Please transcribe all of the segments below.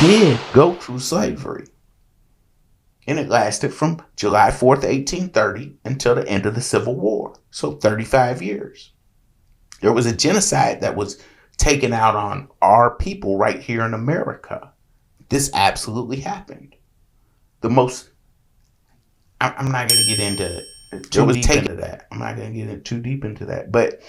did go through slavery. And it lasted from July 4th, 1830 until the end of the Civil War. So 35 years. There was a genocide that was taken out on our people right here in America. This absolutely happened. I'm not going to get into too deep into that. I'm not going to get too deep into that. But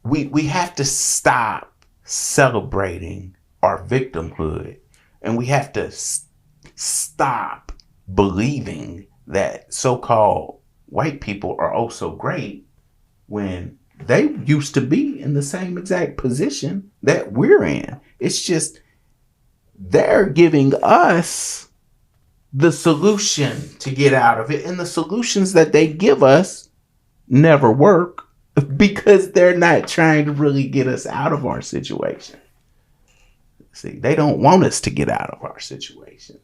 we have to stop celebrating our victimhood, and we have to stop believing that so-called white people are oh so great when they used to be in the same exact position that we're in. It's just they're giving us the solution to get out of it, and the solutions that they give us never work because they're not trying to really get us out of our situation. See, they don't want us to get out of our situation,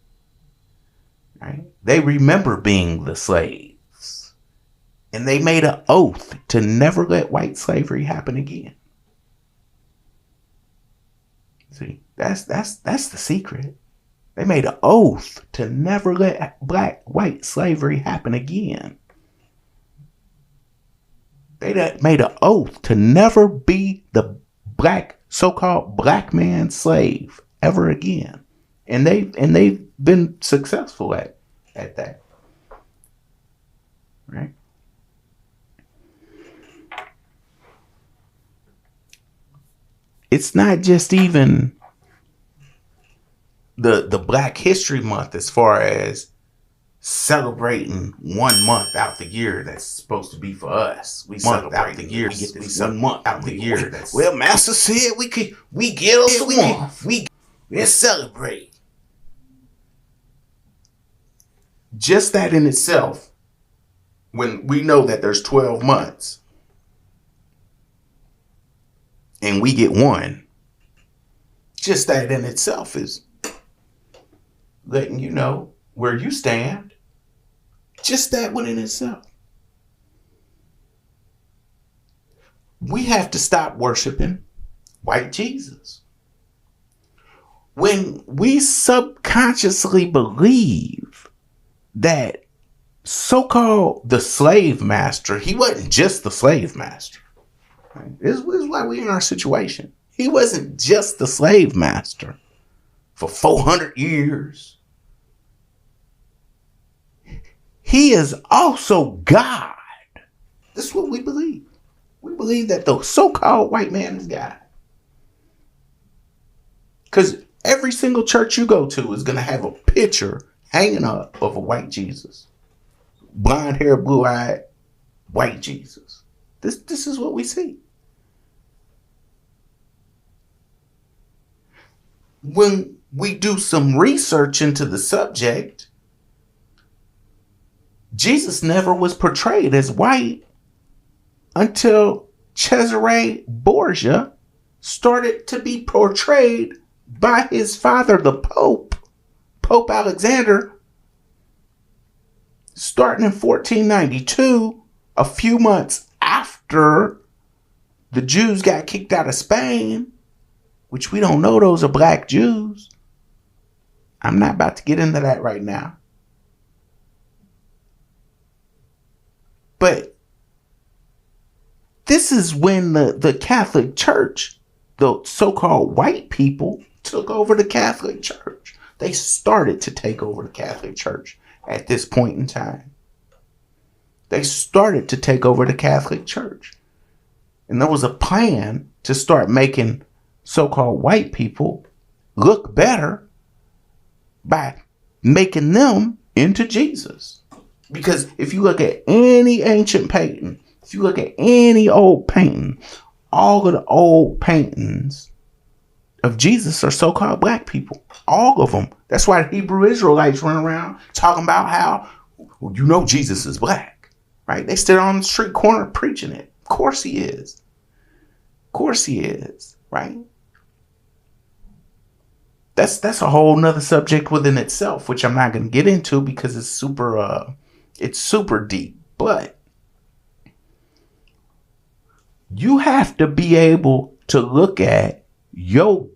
right? They remember being the slaves, and they made an oath to never let white slavery happen again. See, that's the secret. They made an oath to never let white slavery happen again. They made an oath to never be the so-called black man's slave ever again, and they've been successful at that, right? It's not just even the Black History Month as far as celebrating 1 month out the year that's supposed to be for us. We celebrate out the year. We get this 1 month out the year. Well, Master said we get us a month. Let's celebrate. Just that in itself, when we know that there's 12 months and we get one, just that in itself is letting you know where you stand. Just that one in itself. We have to stop worshiping white Jesus. When we subconsciously believe that so-called the slave master, he wasn't just the slave master. Right? This is why we're in our situation. He wasn't just the slave master for 400 years. He is also God. This is what we believe. We believe that the so-called white man is God. Because every single church you go to is going to have a picture hanging up of a white Jesus. Blonde hair, blue-eyed, white Jesus. This is what we see. When we do some research into the subject, Jesus never was portrayed as white until Cesare Borgia started to be portrayed by his father, the Pope Alexander, starting in 1492, a few months after the Jews got kicked out of Spain, which we don't know those are black Jews. I'm not about to get into that right now. But this is when the Catholic Church, the so-called white people, took over the Catholic Church. They started to take over the Catholic Church at this point in time. They started to take over the Catholic Church. And there was a plan to start making so-called white people look better by making them into Jesus. Because if you look at any ancient painting, if you look at any old painting, all of the old paintings of Jesus are so-called black people. All of them. That's why the Hebrew Israelites run around talking about how, well, you know Jesus is black, right? They stood on the street corner preaching it. Of course he is. Of course he is, right? That's a whole nother subject within itself, which I'm not going to get into because it's super deep. But you have to be able to look at your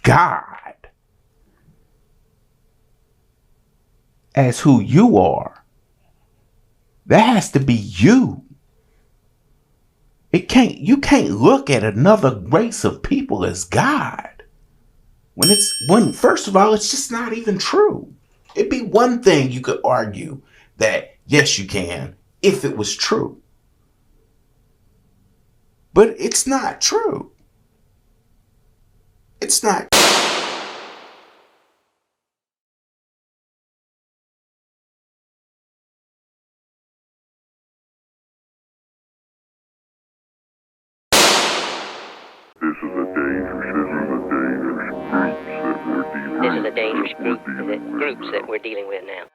God as who you are. That has to be you. You can't look at another race of people as God. When first of all, it's just not even true. It'd be one thing you could argue that yes, you can, if it was true. But it's not true. It's not. This is a dangerous groups that we're dealing with now.